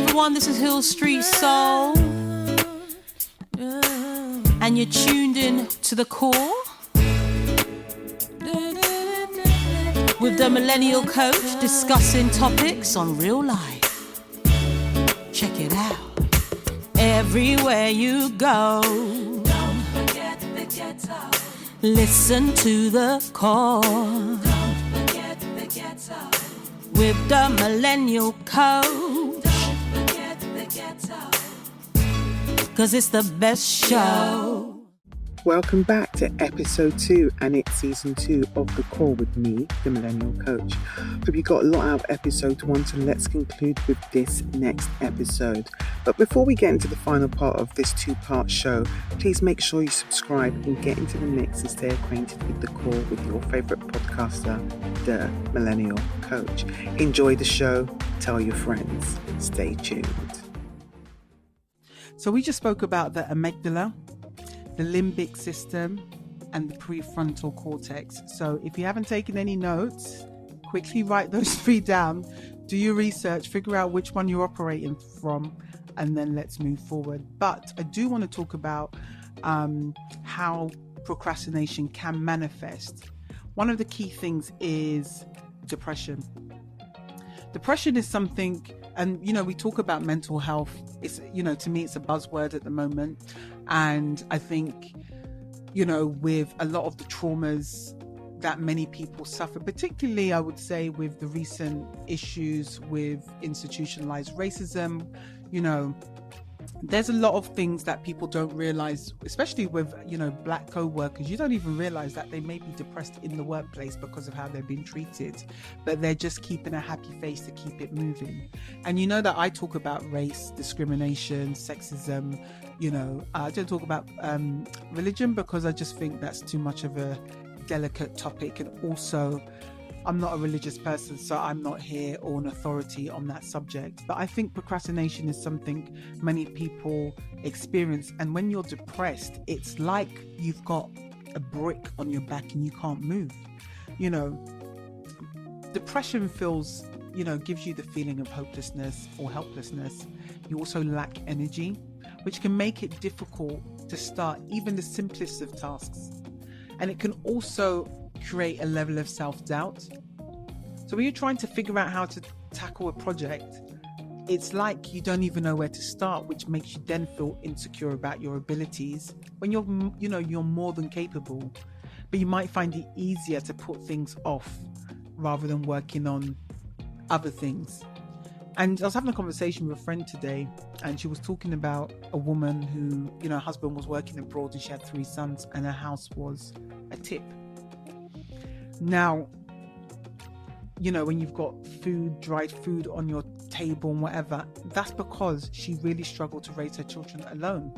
everyone, this is Hill Street Soul, and you're tuned in to The Core with the Millennial Coach, discussing topics on real life. Check it out. Everywhere you go, don't forget the ghetto. Listen to The Core, don't forget the ghetto. With the Millennial Coach, don't forget the ghetto. 'Cause it's the best show. Welcome back to episode 2, and it's season 2 of The Call with me, the Millennial Coach. Hope you got a lot out of episode 1, so let's conclude with this next episode. But before we get into the final part of this 2-part show, please make sure you subscribe and get into the mix to stay acquainted with The Call with your favourite podcaster, the Millennial Coach. Enjoy the show, tell your friends, stay tuned. So we just spoke about the amygdala, the limbic system, and the prefrontal cortex. So if you haven't taken any notes, quickly write those 3 down, do your research, figure out which one you're operating from, and then let's move forward. But I do want to talk about how procrastination can manifest. One of the key things is depression. Depression is something, and we talk about mental health. It's, to me, it's a buzzword at the moment. And I think, with a lot of the traumas that many people suffer, particularly, I would say, with the recent issues with institutionalized racism, there's a lot of things that people don't realize, especially with, black co-workers. You don't even realize that they may be depressed in the workplace because of how they're being treated, but they're just keeping a happy face to keep it moving. And that I talk about race, discrimination, sexism. I don't talk about religion because I just think that's too much of a delicate topic. And also, I'm not a religious person, so I'm not here or an authority on that subject. But I think procrastination is something many people experience. And when you're depressed, it's like you've got a brick on your back and you can't move. Depression gives you the feeling of hopelessness or helplessness. You also lack energy, which can make it difficult to start even the simplest of tasks. And it can also create a level of self-doubt. So when you're trying to figure out how to tackle a project, it's like you don't even know where to start, which makes you then feel insecure about your abilities when you're more than capable. But you might find it easier to put things off rather than working on other things. And I was having a conversation with a friend today, and she was talking about a woman who, her husband was working abroad and she had 3 sons, and her house was a tip. Now, when you've got dried food on your table and whatever, that's because she really struggled to raise her children alone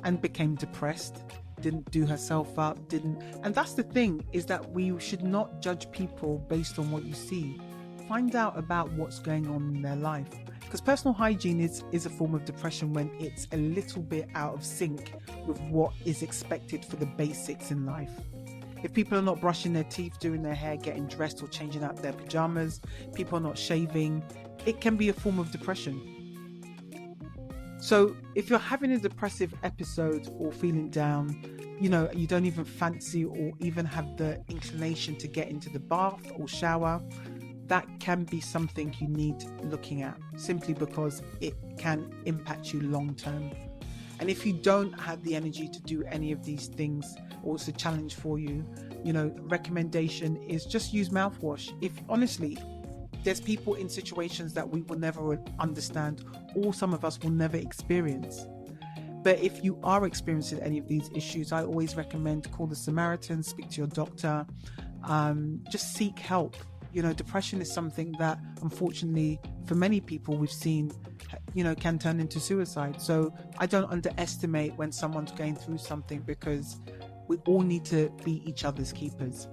and became depressed, didn't do herself up, and that's the thing, is that we should not judge people based on what you see. Find out about what's going on in their life, because personal hygiene is a form of depression when it's a little bit out of sync with what is expected for the basics in life. If people are not brushing their teeth, doing their hair, getting dressed, or changing out their pajamas, people are not shaving, it can be a form of depression. So if you're having a depressive episode or feeling down, you don't even fancy or even have the inclination to get into the bath or shower, that can be something you need looking at, simply because it can impact you long term. And if you don't have the energy to do any of these things, or it's a challenge for you, recommendation is just use mouthwash. If honestly, there's people in situations that we will never understand, or some of us will never experience. But if you are experiencing any of these issues, I always recommend call the Samaritan, speak to your doctor, just seek help. Depression is something that, unfortunately, for many people we've seen, can turn into suicide. So I don't underestimate when someone's going through something, because we all need to be each other's keepers.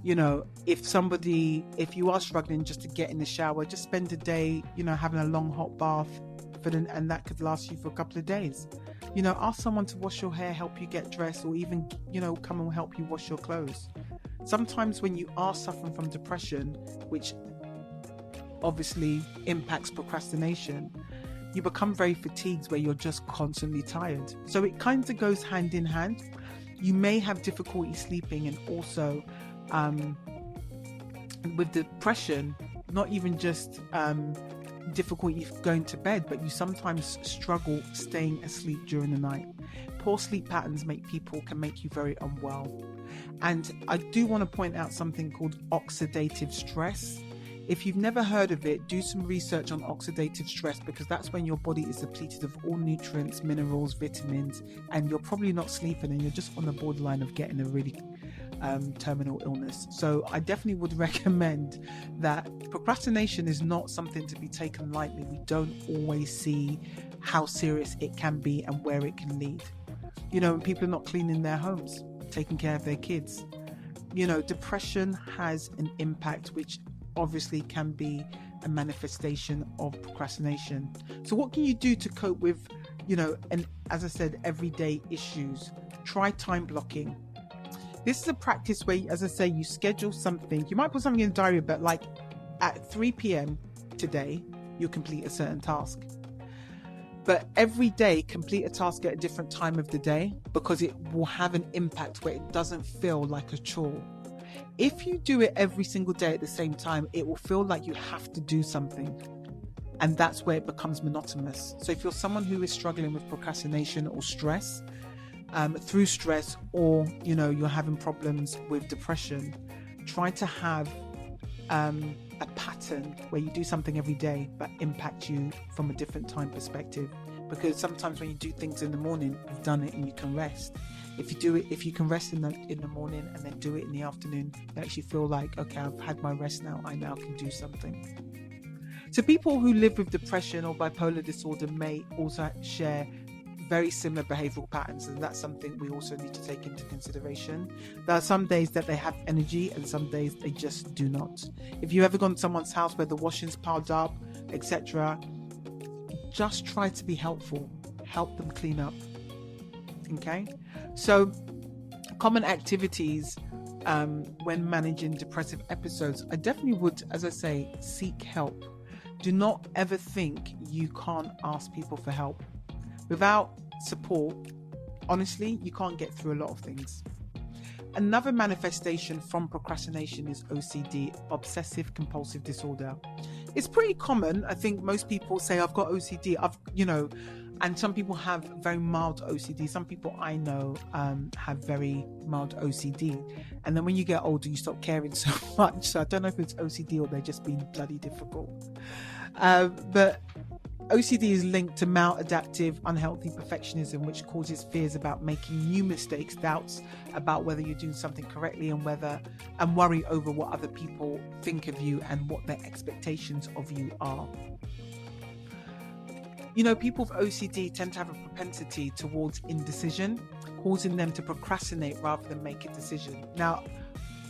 If you are struggling just to get in the shower, just spend a day, having a long hot bath, and that could last you for a couple of days. Ask someone to wash your hair, help you get dressed, or even, come and help you wash your clothes. Sometimes when you are suffering from depression, which obviously impacts procrastination, you become very fatigued where you're just constantly tired. So it kind of goes hand in hand. You may have difficulty sleeping, and also with depression, not even just difficulty going to bed, but you sometimes struggle staying asleep during the night. Poor sleep patterns can make you very unwell. And I do want to point out something called oxidative stress. If you've never heard of it, do some research on oxidative stress, because that's when your body is depleted of all nutrients, minerals, vitamins, and you're probably not sleeping and you're just on the borderline of getting a really terminal illness. So I definitely would recommend that. Procrastination is not something to be taken lightly. We don't always see how serious it can be and where it can lead. When people are not cleaning their homes, taking care of their kids, depression has an impact which obviously can be a manifestation of procrastination. So what can you do to cope with, and as I said, everyday issues? Try time blocking. This is a practice where, as I say, you schedule something. You might put something in the diary, but like at 3 p.m. today, you'll complete a certain task. But every day, complete a task at a different time of the day, because it will have an impact where it doesn't feel like a chore. If you do it every single day at the same time, it will feel like you have to do something. And that's where it becomes monotonous. So if you're someone who is struggling with procrastination or stress, through stress, or you're having problems with depression, try to have a pattern where you do something every day that impacts you from a different time perspective. Because sometimes when you do things in the morning, you've done it and you can rest. If you can rest in the morning and then do it in the afternoon, you actually feel like, okay, I've had my rest now, I now can do something. So people who live with depression or bipolar disorder may also share very similar behavioral patterns, and that's something we also need to take into consideration. There are some days that they have energy and some days they just do not. If you've ever gone to someone's house where the washing's piled up, etc., just try to be helpful. Help them clean up. Okay? So, common activities when managing depressive episodes, I definitely would, as I say, seek help. Do not ever think you can't ask people for help. Without support, honestly, you can't get through a lot of things. Another manifestation from procrastination is OCD, obsessive compulsive disorder. It's pretty common. I think most people say, I've got OCD. And some people have very mild OCD. Some people I know have very mild OCD. And then when you get older, you stop caring so much. So I don't know if it's OCD or they're just being bloody difficult. But OCD is linked to maladaptive, unhealthy perfectionism, which causes fears about making new mistakes, doubts about whether you're doing something correctly, and worry over what other people think of you and what their expectations of you are. People with OCD tend to have a propensity towards indecision, causing them to procrastinate rather than make a decision. Now,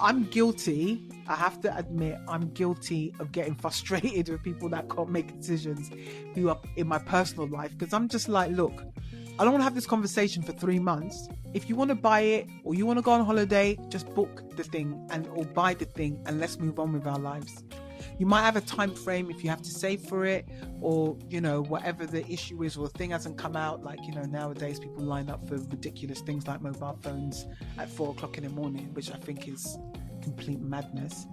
I'm guilty. I have to admit, I'm guilty of getting frustrated with people that can't make decisions who are in my personal life, because I'm just like, look, I don't want to have this conversation for 3 months. If you want to buy it or you want to go on holiday, just book the thing or buy the thing and let's move on with our lives. You might have a time frame if you have to save for it, or whatever the issue is, or the thing hasn't come out. Like nowadays people line up for ridiculous things like mobile phones at 4:00 in the morning, which I think is complete madness.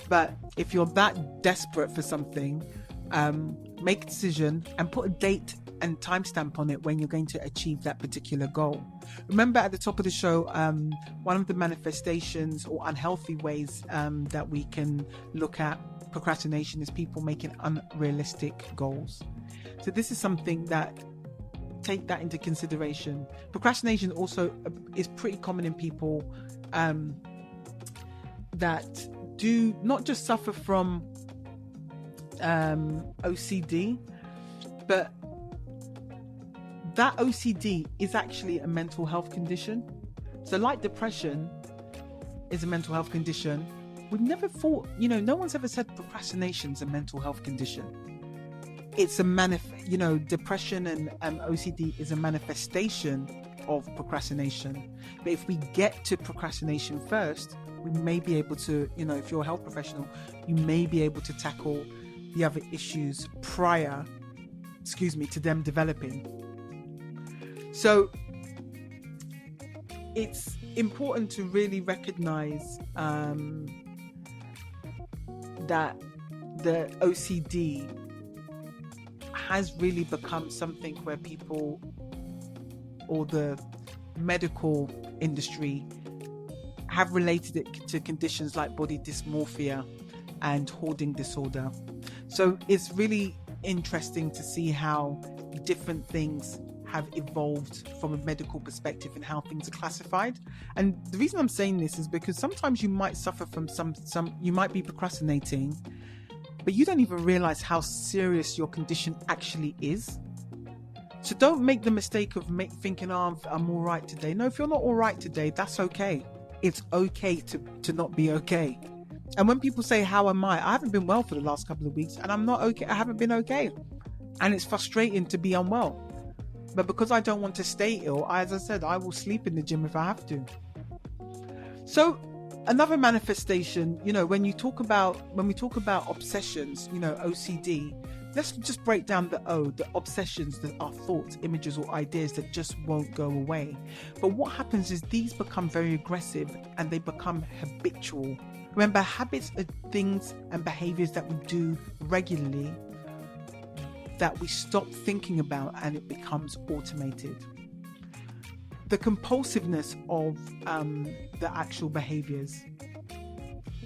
But if you're that desperate for something, make a decision and put a date and timestamp on it when you're going to achieve that particular goal. Remember at the top of the show, one of the manifestations or unhealthy ways that we can look at procrastination is people making unrealistic goals. So this is something that, take that into consideration. Procrastination also is pretty common in people that do not just suffer from OCD, but that OCD is actually a mental health condition. So like depression is a mental health condition, we've never thought, no one's ever said procrastination is a mental health condition. It's a depression and OCD is a manifestation of procrastination. But if we get to procrastination first, we may be able to, if you're a health professional, you may be able to tackle the other issues prior, to them developing. So it's important to really recognize that the OCD has really become something where people, or the medical industry, have related it to conditions like body dysmorphia and hoarding disorder. So it's really interesting to see how different things have evolved from a medical perspective and how things are classified. And the reason I'm saying this is because sometimes you might suffer from you might be procrastinating, but you don't even realize how serious your condition actually is. So don't make the mistake of thinking, oh, I'm all right today. No, if you're not all right today, that's okay. It's okay to not be okay. And when people say, how am I haven't been well for the last couple of weeks and I'm not okay. I haven't been okay. And it's frustrating to be unwell. But because I don't want to stay ill, as I said, I will sleep in the gym if I have to. So another manifestation, when we talk about obsessions, OCD, let's just break down the obsessions that are thoughts, images, or ideas that just won't go away. But what happens is these become very aggressive and they become habitual. Remember, habits are things and behaviors that we do regularly that we stop thinking about and it becomes automated. The compulsiveness of the actual behaviors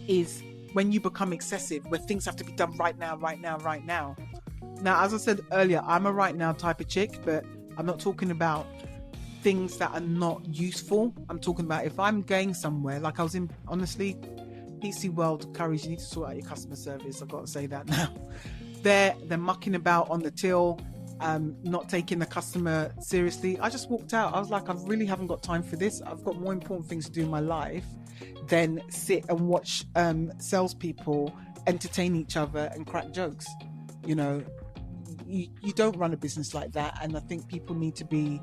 is when you become excessive, where things have to be done right now. Now, as I said earlier, I'm a right now type of chick, but I'm not talking about things that are not useful. I'm talking about if I'm going somewhere, like I was in, honestly, PC World, courage, you need to sort out your customer service. I've got to say that now. They're mucking about on the till, not taking the customer seriously. I just walked out. I was like, I really haven't got time for this. I've got more important things to do in my life than sit and watch salespeople entertain each other and crack jokes. You don't run a business like that. And I think people need to be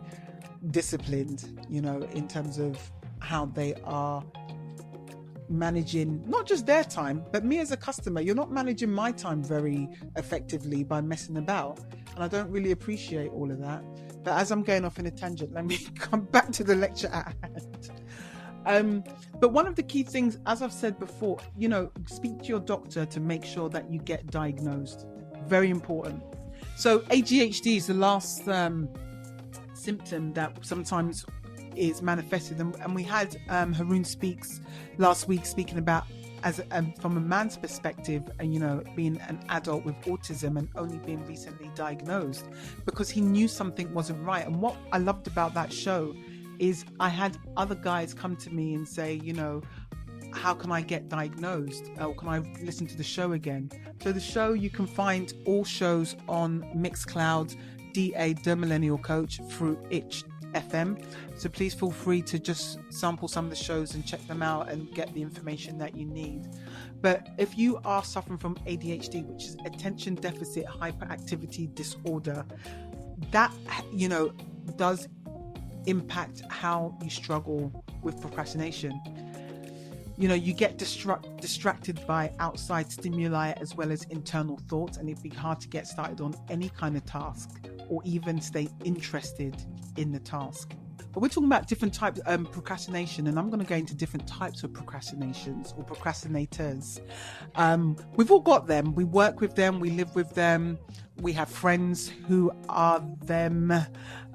disciplined, in terms of how they are managing not just their time, but me as a customer. You're not managing my time very effectively by messing about, and I don't really appreciate all of that. But as I'm going off in a tangent, let me come back to the lecture at hand. But one of the key things, as I've said before, speak to your doctor to make sure that you get diagnosed. Very important. So ADHD is the last symptom that sometimes is manifested, and we had Haroon Speaks last week speaking about as from a man's perspective, being an adult with autism and only being recently diagnosed because he knew something wasn't right. And what I loved about that show is I had other guys come to me and say, how can I get diagnosed? Or can I listen to the show again? So the show, you can find all shows on Mixcloud, DA, The Millennial Coach, through Itch FM. So please feel free to just sample some of the shows and check them out and get the information that you need. But if you are suffering from ADHD, which is attention deficit hyperactivity disorder, that, does impact how you struggle with procrastination. You get distracted by outside stimuli as well as internal thoughts, and it'd be hard to get started on any kind of task or even stay interested in the task. But we're talking about different types of procrastination, and I'm going to go into different types of procrastinations or procrastinators. We've all got them. We work with them. We live with them. We have friends who are them.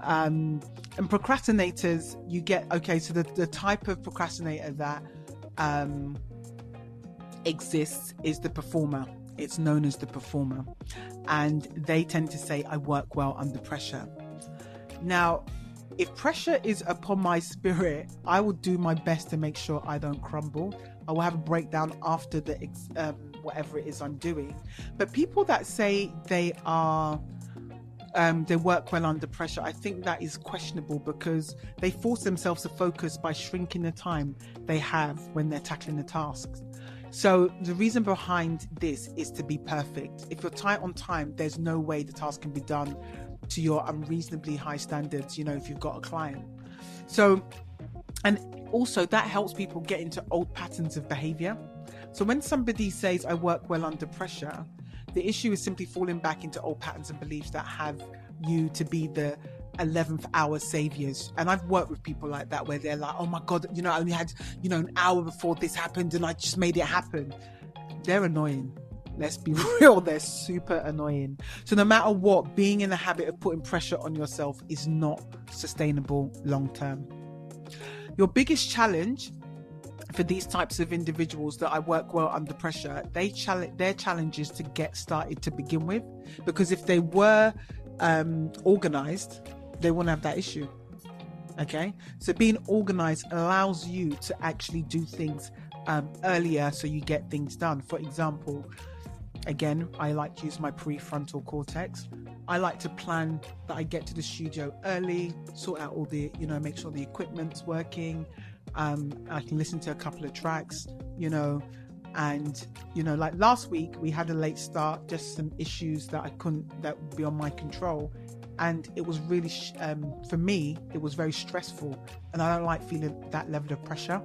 And procrastinators, you get, so the type of procrastinator that exists is the performer. It's known as the performer, and they tend to say, I work well under pressure. Now, if pressure is upon my spirit, I will do my best to make sure I don't crumble. I will have a breakdown after the whatever it is I'm doing. But people that say they work well under pressure, I think that is questionable because they force themselves to focus by shrinking the time they have when they're tackling the tasks. So the reason behind this is to be perfect. If you're tight on time, there's no way the task can be done to your unreasonably high standards, if you've got a client. So, and also that helps people get into old patterns of behavior. So when somebody says, I work well under pressure, The issue is simply falling back into old patterns and beliefs that have you to be the 11th hour saviors. And I've worked with people like that, where they're like, oh my God, I only had, an hour before this happened and I just made it happen. They're annoying. Let's be real, they're super annoying. So no matter what, being in the habit of putting pressure on yourself is not sustainable long term. Your biggest challenge for these types of individuals that I work well under pressure, their challenge is to get started to begin with, because if they were organized, they wouldn't have that issue. Okay, so being organized allows you to actually do things earlier, so you get things done. For example, again, I like to use my prefrontal cortex. I like to plan that I get to the studio early, sort out all the, make sure the equipment's working. I can listen to a couple of tracks, and, like last week we had a late start, just some issues that would be on my control. And it was really, for me, it was very stressful. And I don't like feeling that level of pressure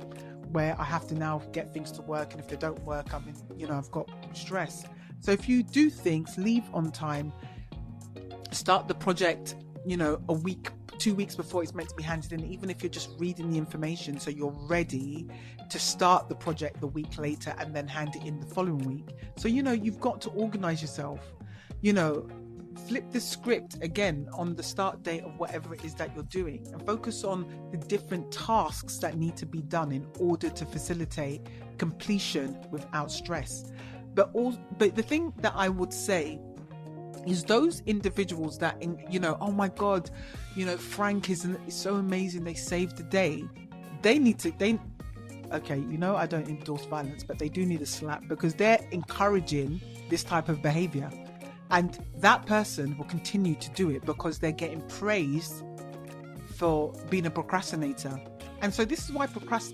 where I have to now get things to work. And if they don't work, I've got stress. So if you do things, leave on time, start the project, a week, 2 weeks before it's meant to be handed in, even if you're just reading the information, so you're ready to start the project the week later and then hand it in the following week. So, you've got to organize yourself, flip the script again on the start date of whatever it is that you're doing, and focus on the different tasks that need to be done in order to facilitate completion without stress. But the thing that I would say is those individuals that, oh my God, Frank is so amazing, they saved the day. I don't endorse violence, but they do need a slap, because they're encouraging this type of behavior. And that person will continue to do it because they're getting praised for being a procrastinator. And so this is why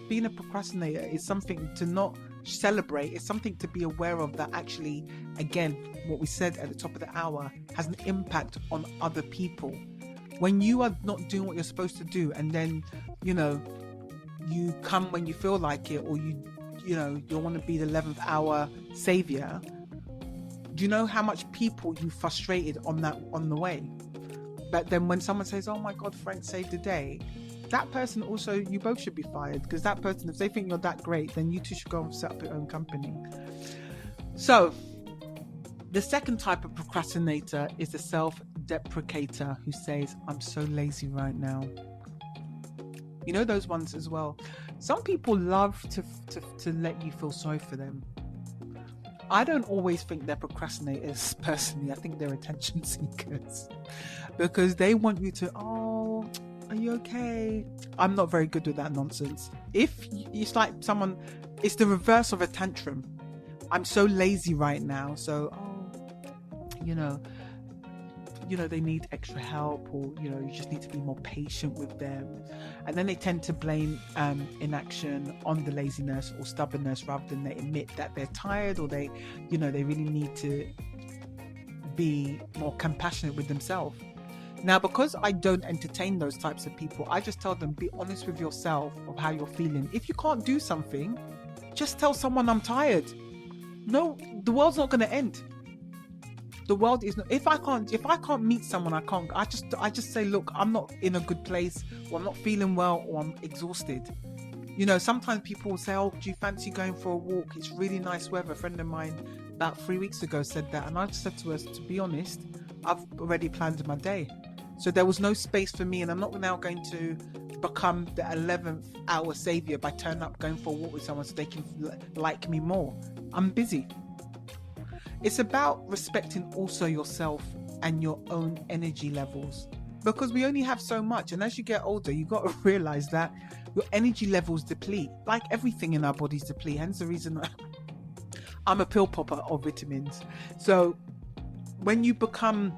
being a procrastinator is something to not celebrate. It's something to be aware of, that actually, again, what we said at the top of the hour, has an impact on other people. When you are not doing what you're supposed to do, and then, you come when you feel like it, or you want to be the 11th hour savior, do you know how much people you frustrated on the way? But then when someone says, oh my God, Frank saved the day, that person also, you both should be fired, because that person, if they think you're that great, then you two should go and set up your own company. So the second type of procrastinator is the self-deprecator, who says, I'm so lazy right now. Those ones as well. Some people love to let you feel sorry for them. I don't always think they're procrastinators personally. I think they're attention seekers, because they want you to, oh, are you okay? I'm not very good with that nonsense. If it's like someone, it's the reverse of a tantrum. I'm so lazy right now, so they need extra help, or you just need to be more patient with them. And then they tend to blame inaction on the laziness or stubbornness, rather than they admit that they're tired, or they really need to be more compassionate with themselves. Now, because I don't entertain those types of people, I just tell them, be honest with yourself of how you're feeling. If you can't do something, just tell someone, I'm tired. No, the world's not going to end. The world is not. If I can't meet someone, I can't. I just say, look, I'm not in a good place, or I'm not feeling well, or I'm exhausted. Sometimes people will say, oh, do you fancy going for a walk? It's really nice weather. A friend of mine about 3 weeks ago said that, and I just said to her, to be honest, I've already planned my day. So there was no space for me, and I'm not now going to become the 11th hour savior by turning up, going for a walk with someone so they can like me more. I'm busy. It's about respecting also yourself and your own energy levels, because we only have so much. And as you get older, you got to realize that your energy levels deplete, like everything in our bodies deplete. Hence the reason I'm a pill popper of vitamins. So when you become,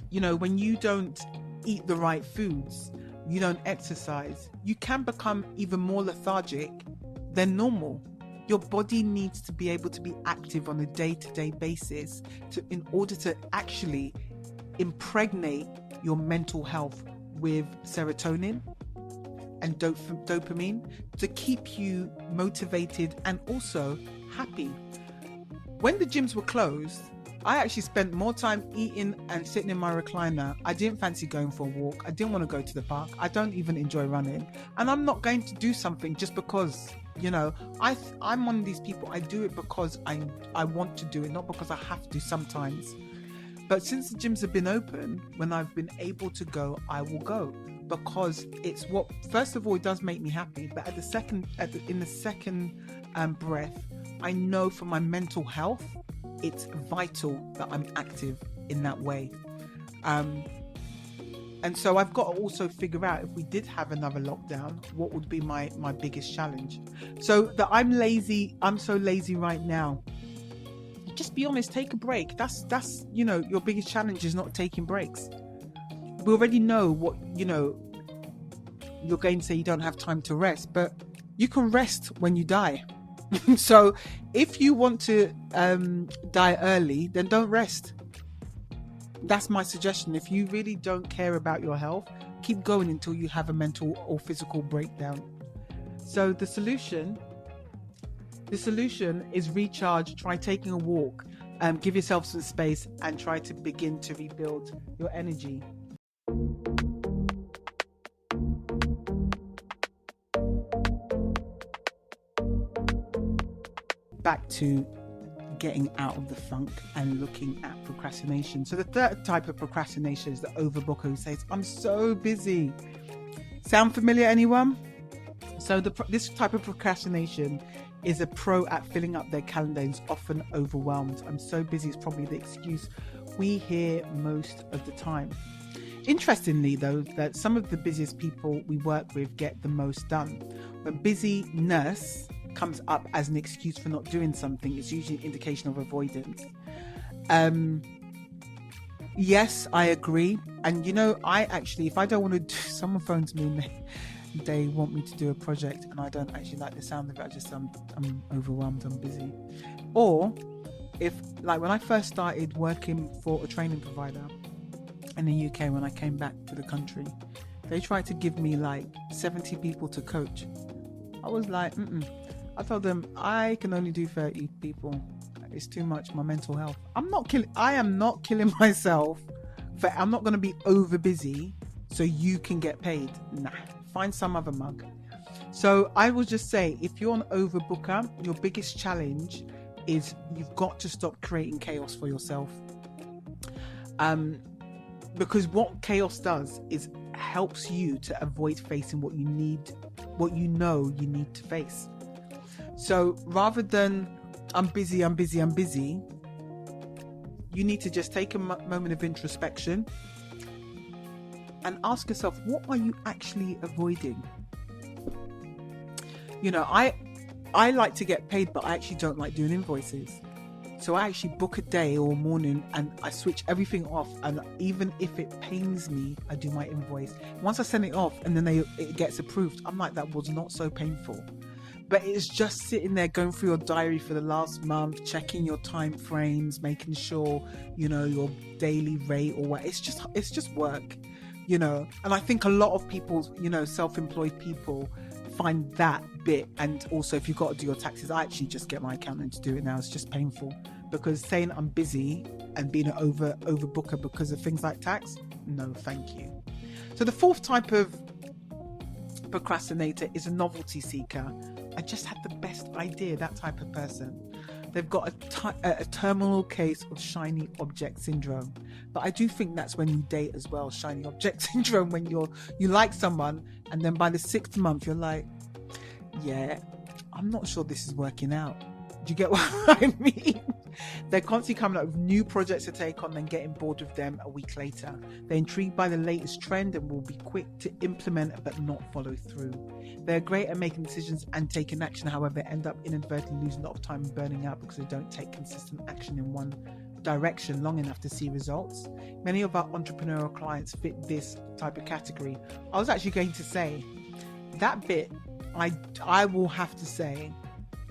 when you don't eat the right foods, you don't exercise, you can become even more lethargic than normal. Your body needs to be able to be active on a day-to-day basis in order to actually impregnate your mental health with serotonin and dopamine to keep you motivated and also happy. When the gyms were closed, I actually spent more time eating and sitting in my recliner. I didn't fancy going for a walk. I didn't want to go to the park. I don't even enjoy running. And I'm not going to do something just because, I'm one of these people. I do it because I want to do it, not because I have to sometimes. But since the gyms have been open, when I've been able to go, I will go, because it's first of all, it does make me happy. But in the second breath, I know for my mental health, it's vital that I'm active in that way. And so I've got to also figure out, if we did have another lockdown, what would be my biggest challenge. So that I'm so lazy right now. Just be honest, take a break. That's your biggest challenge is not taking breaks. We already know what, you're going to say you don't have time to rest, but you can rest when you die. So if you want to die early, then don't rest. That's my suggestion. If you really don't care about your health, keep going until you have a mental or physical breakdown. So the solution is recharge. Try taking a walk, give yourself some space, and try to begin to rebuild your energy. Back to getting out of the funk and looking at procrastination. So the third type of procrastination is the overbooker who says, I'm so busy. Sound familiar, anyone? So this type of procrastination is a pro at filling up their calendar and is often overwhelmed. I'm so busy is probably the excuse we hear most of the time. Interestingly, though, that some of the busiest people we work with get the most done. When busyness comes up as an excuse for not doing something, it's usually an indication of avoidance. Yes, I agree. And I actually, if I don't want to do, someone phones me and they want me to do a project and I don't actually like the sound of it, I'm overwhelmed, I'm busy. Or if, like, when I first started working for a training provider in the UK, when I came back to the country, they tried to give me like 70 people to coach. I was like, I told them I can only do 30 people. It's too much, my mental health. I am not killing myself. I'm not going to be over busy so you can get paid. Nah, find some other mug. So I will just say, if you're an overbooker, your biggest challenge is you've got to stop creating chaos for yourself. Because what chaos does is helps you to avoid facing what you know you need to face. So rather than I'm busy, you need to just take a moment of introspection and ask yourself, what are you actually avoiding? I like to get paid, but I actually don't like doing invoices. So I actually book a day or morning and I switch everything off. And even if it pains me, I do my invoice. Once I send it off and then it gets approved, I'm like, that was not so painful. But it's just sitting there going through your diary for the last month, checking your time frames, making sure, your daily rate or what. It's just work, And I think a lot of people, self-employed people find that bit. And also, if you've got to do your taxes, I actually just get my accountant to do it now. It's just painful, because saying I'm busy and being an overbooker because of things like tax, no, thank you. So the fourth type of procrastinator is a novelty seeker. I just had the best idea, that type of person. They've got a terminal case of shiny object syndrome. But I do think that's when you date as well, shiny object syndrome, when you like someone and then by the 6th month you're like, yeah, I'm not sure this is working out. Do you get what I mean? They're constantly coming up with new projects to take on, then getting bored of them a week later. They're intrigued by the latest trend and will be quick to implement but not follow through. They're great at making decisions and taking action, however, end up inadvertently losing a lot of time and burning out because they don't take consistent action in one direction long enough to see results. Many of our entrepreneurial clients fit this type of category. I was actually going to say that bit, I will have to say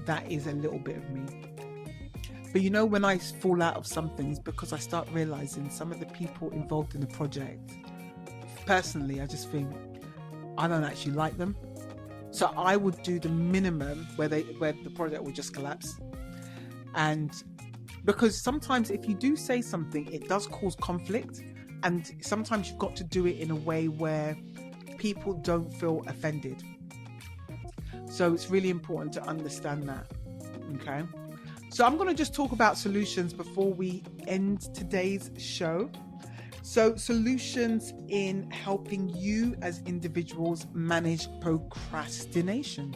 that is a little bit of me. But when I fall out of some things, because I start realizing some of the people involved in the project, personally, I just think I don't actually like them. So I would do the minimum where the project would just collapse. And Because sometimes if you do say something, it does cause conflict. And sometimes you've got to do it in a way where people don't feel offended. So it's really important to understand that. Okay. So I'm going to just talk about solutions before we end today's show. So solutions in helping you as individuals manage procrastination.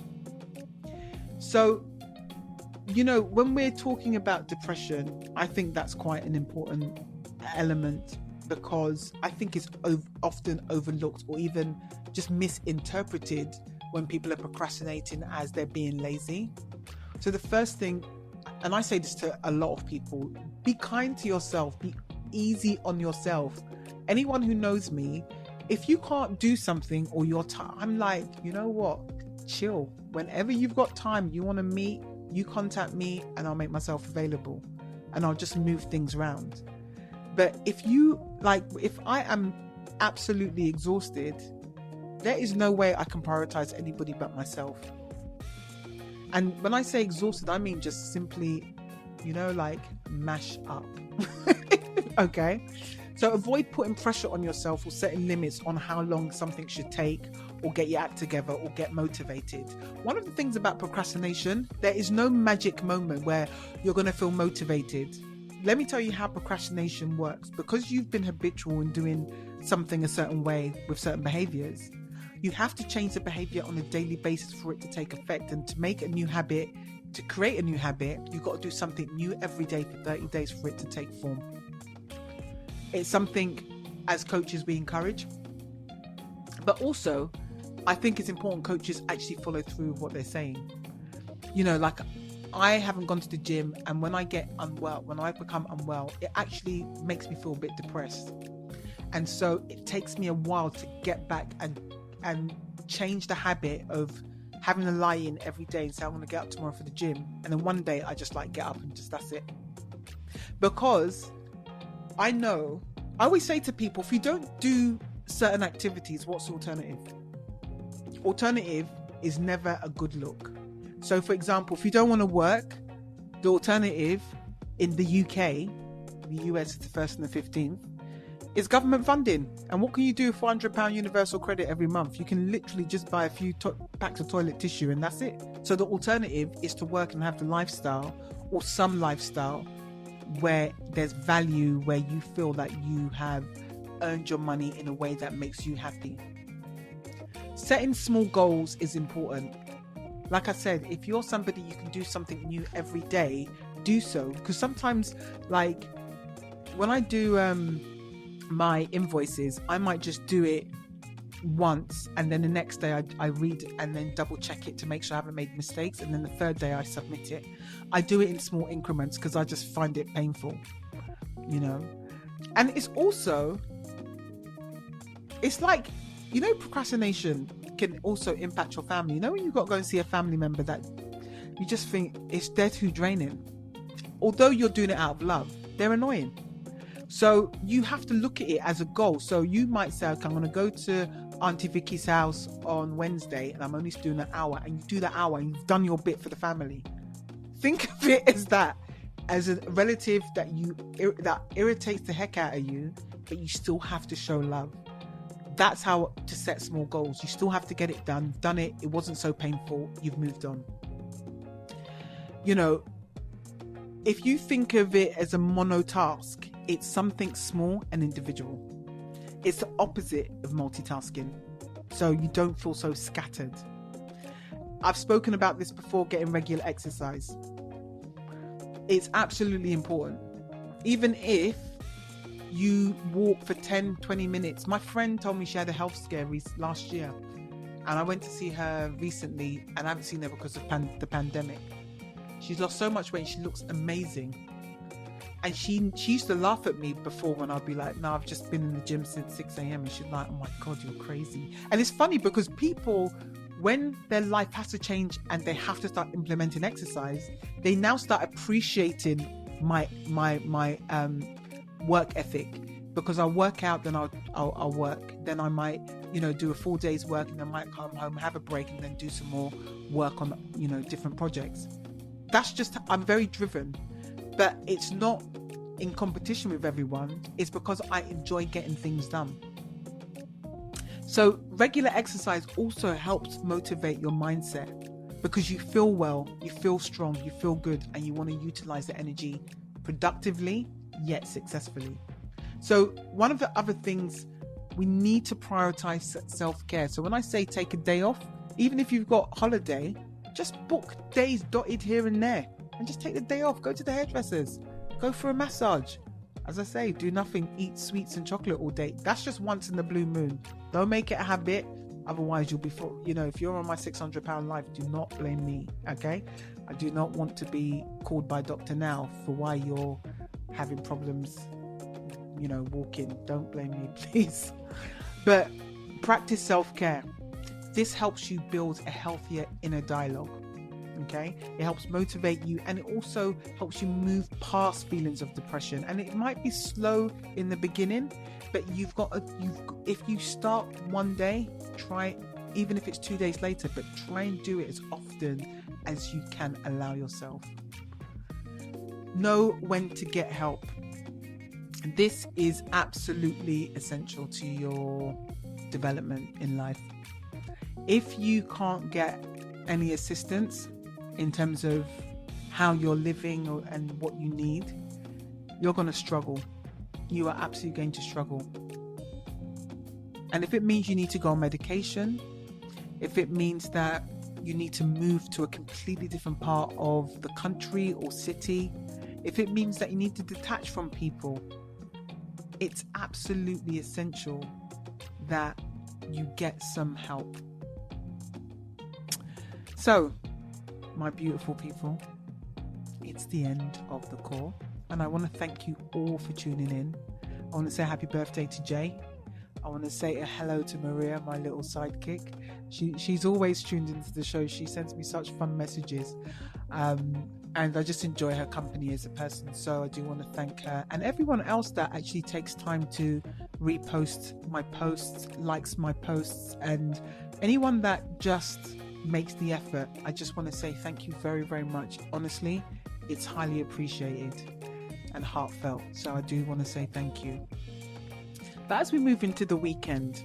So, when we're talking about depression, I think that's quite an important element, because I think it's often overlooked or even just misinterpreted when people are procrastinating as they're being lazy. So the first thing, and I say this to a lot of people, be kind to yourself, be easy on yourself. Anyone who knows me, if you can't do something or you're tired, I'm like, you know what, chill. Whenever you've got time, you want to meet, you contact me and I'll make myself available and I'll just move things around. But if I am absolutely exhausted, there is no way I can prioritize anybody but myself. And when I say exhausted, I mean just simply, mash up. Okay? So avoid putting pressure on yourself or setting limits on how long something should take, or get your act together, or get motivated. One of the things about procrastination, there is no magic moment where you're going to feel motivated. Let me tell you how procrastination works. Because you've been habitual in doing something a certain way with certain behaviors, you have to change the behavior on a daily basis for it to take effect. And to make a new habit, to create a new habit, you've got to do something new every day for 30 days for it to take form. It's something as coaches we encourage. But also, I think it's important coaches actually follow through with what they're saying. I haven't gone to the gym, and when I become unwell, it actually makes me feel a bit depressed. And so it takes me a while to get back and change the habit of having to lie in every day and say, I'm going to get up tomorrow for the gym. And then one day I just get up and that's it. Because I always say to people, if you don't do certain activities, what's the alternative? Alternative is never a good look. So for example, if you don't want to work, the alternative in the UK, the US is the 1st and the 15th, is government funding. And what can you do with £400 universal credit every month? You can literally just buy a few packs of toilet tissue and that's it. So the alternative is to work and have the lifestyle, or some lifestyle, where there's value, where you feel that you have earned your money in a way that makes you happy. Setting small goals is important. Like I said, if you're somebody you can do something new every day, do so. Because sometimes, when I do my invoices, I might just do it once, and then the next day I read and then double check it to make sure I haven't made mistakes, and then the third day I submit it. I do it in small increments because I just find it painful, And it's also, procrastination can also impact your family. When you've got to go and see a family member that you just think they're too draining, although you're doing it out of love, they're annoying. So you have to look at it as a goal. So you might say, okay, I'm going to go to Auntie Vicky's house on Wednesday and I'm only doing an hour, and you do that hour and you've done your bit for the family. Think of it as a relative that irritates the heck out of you, but you still have to show love. That's how to set small goals. You still have to get it done. You've done it. It wasn't so painful. You've moved on. If you think of it as a mono task, it's something small and individual. It's the opposite of multitasking. So you don't feel so scattered. I've spoken about this before, getting regular exercise. It's absolutely important. Even if you walk for 10, 20 minutes. My friend told me she had a health scare last year, and I went to see her recently, and I haven't seen her because of the pandemic. She's lost so much weight. She looks amazing. And she used to laugh at me before when I'd be like, no, I've just been in the gym since 6 a.m. And she's like, oh my God, you're crazy. And it's funny because people, when their life has to change and they have to start implementing exercise, they now start appreciating my work ethic, because I'll work out, then I'll work, then I might do a full day's work, and then I might come home, have a break, and then do some more work on different projects. That's just, I'm very driven. but it's not in competition with everyone. It's because I enjoy getting things done. So regular exercise also helps motivate your mindset, because you feel well, you feel strong, you feel good, and you want to utilize the energy productively yet successfully. So one of the other things, we need to prioritize self-care. So when I say take a day off, even if you've got holiday, just book days dotted here and there and just take the day off. Go to the hairdressers, go for a massage. As I say, do nothing, eat sweets and chocolate all day. That's just once in the blue moon. Don't make it a habit. Otherwise, you'll be, if you're on my 600-pound life, do not blame me, okay? I do not want to be called by Dr. Now for why you're having problems, walking. Don't blame me, please. But practice self-care. This helps you build a healthier inner dialogue, okay? It helps motivate you, and it also helps you move past feelings of depression. And it might be slow in the beginning, but if you start one day, try, even if it's 2 days later, but try and do it as often as you can allow yourself. Know when to get help. This is absolutely essential to your development in life. If you can't get any assistance in terms of how you're living and what you need, you're going to struggle. You are absolutely going to struggle. And if it means you need to go on medication, if it means that you need to move to a completely different part of the country or city, if it means that you need to detach from people, it's absolutely essential that you get some help. So, my beautiful people, it's the end of the call, and I want to thank you all for tuning in. I want to say happy birthday to Jay. I want to say a hello to Maria, my little sidekick. She's always tuned into the show. She sends me such fun messages, and I just enjoy her company as a person. So I do want to thank her, and everyone else that actually takes time to repost my posts, likes my posts, and anyone that just makes the effort. I just want to say thank you very, very much. Honestly, it's highly appreciated and heartfelt. So I do want to say thank you. But as we move into the weekend,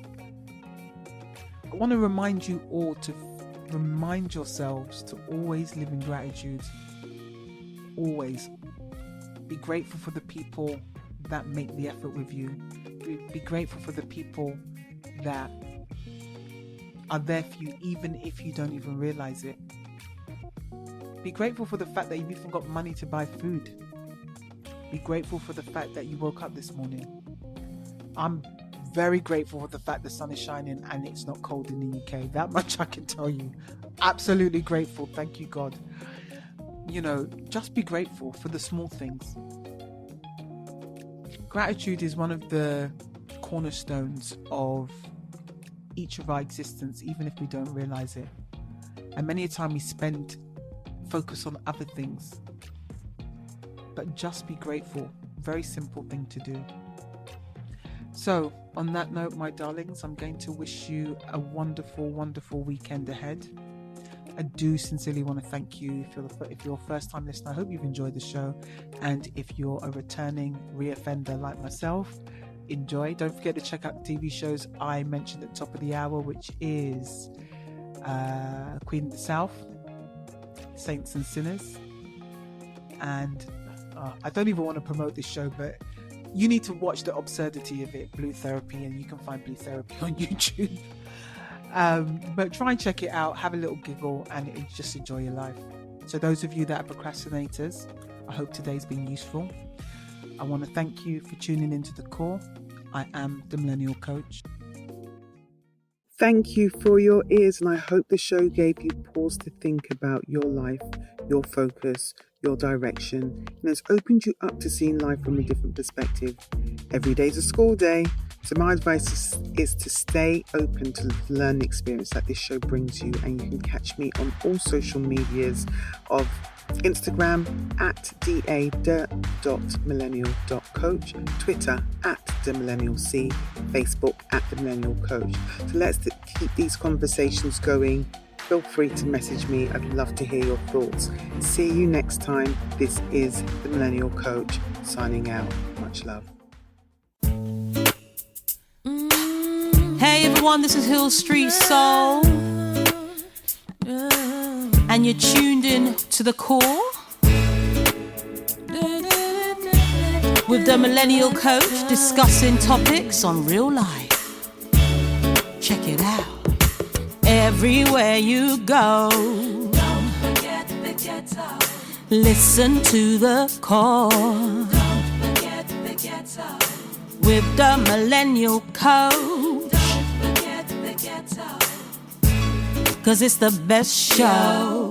I want to remind you all to remind yourselves to always live in gratitude. Always. Be grateful for the people that make the effort with you. Be grateful for the people that are there for you, even if you don't even realize it. Be grateful for the fact that you've even got money to buy food. Be grateful for the fact that you woke up this morning. I'm very grateful for the fact the sun is shining and it's not cold in the UK. That much I can tell you. Absolutely grateful. Thank you, God. Just be grateful for the small things. Gratitude is one of the cornerstones of each of our existence, even if we don't realize it. And many a time we focus on other things. But just be grateful. Very simple thing to do. So, on that note, my darlings, I'm going to wish you a wonderful, wonderful weekend ahead. I do sincerely want to thank you. If you're a first-time listener, I hope you've enjoyed the show. And if you're a returning reoffender like myself, enjoy. Don't forget to check out the TV shows I mentioned at the top of the hour, which is Queen of the South, Saints and Sinners, and I don't even want to promote this show, but you need to watch the absurdity of it, Blue Therapy, and you can find Blue Therapy on YouTube. But try and check it out, have a little giggle, and just enjoy your life. So those of you that are procrastinators, I hope today's been useful. I want to thank you for tuning into the call. I am the Millennial Coach. Thank you for your ears, and I hope the show gave you pause to think about your life, your focus, your direction, and has opened you up to seeing life from a different perspective. Every day's a school day, so my advice is to stay open to the learning experience that this show brings you, and you can catch me on all social medias of Instagram at da.millennial.coach, Twitter at themillennialc, Facebook at the Millennial Coach. So let's keep these conversations going feel free to message me. I'd love to hear your thoughts. See you next time. This is the Millennial Coach signing out. Much love. Hey everyone, this is Hill Street Soul, and you're tuned in to The Core with the Millennial Coach, discussing topics on real life. Check it out everywhere you go. Don't forget the ghetto. Listen to The Core. Don't forget the ghetto with the Millennial Coach. Don't forget the ghetto, 'cause it's the best show.